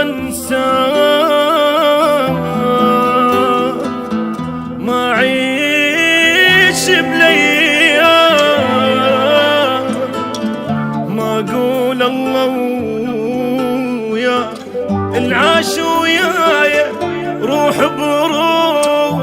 انساه ما اعيش بلياه، ما اقول الله ويا العاش وياي روح بروح.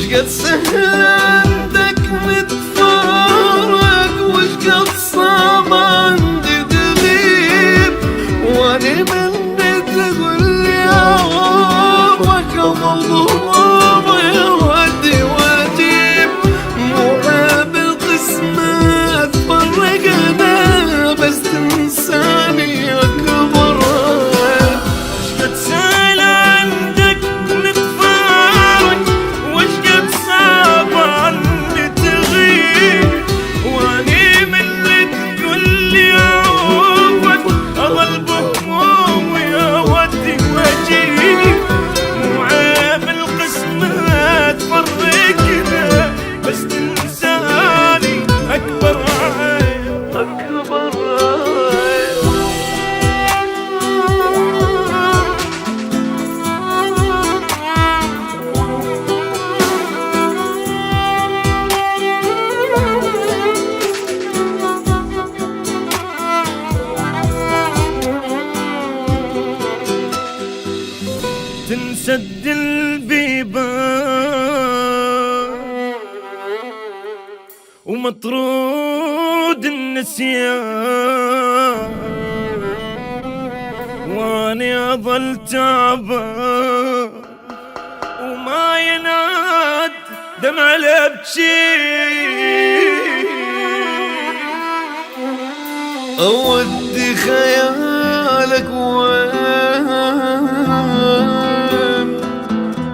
شقد سهل عندك متفارق، وشقد صعب عندي تغيب، واني مني تقول لي عوضك مظلوم يا ودي واجيب. مو عيب القسمة تفرقنا بس تنساني اكبر عيب. شقد سهل عندك نتفارق، وشقد صعب عني تغيب، واني من اللي تقول لي عوفك اظل بهموم يا ودي واجيب. مو عيب القسمة تفرقنا بس تنساني اكبر عيب، اكبر عيب. تنسد البيبان ومطرود النسيان، واني اظل تعبان وما يناد دمع لبشي. اودي خيالك وين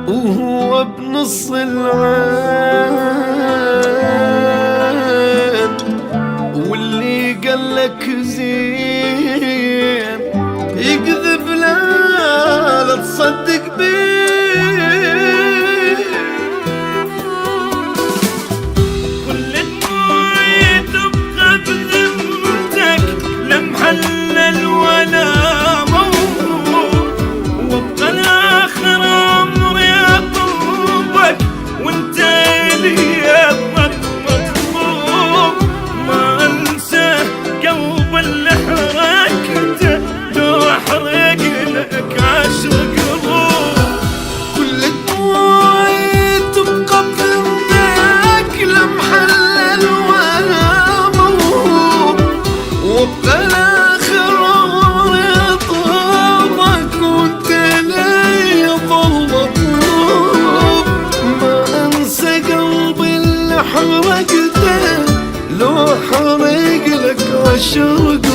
وهو بنص العين، واللي قالك زين يكذب لا تصدق بيه. كل دموعي تبقى بذمتك لمحلل ولا موهوب، وابقى لاخر عمري اطلبك وانت لي مطلوب. ما انسى قلب اللي حركته لو احرق لك 10 قلوب. كل دموعي تبقى بذمتك لمحلل ولا موهوب، وابقى لاخر عمري اطلبك وانت لي ظل مطلوب. ما انسى قلبي اللي حرقته لو حرق لك 10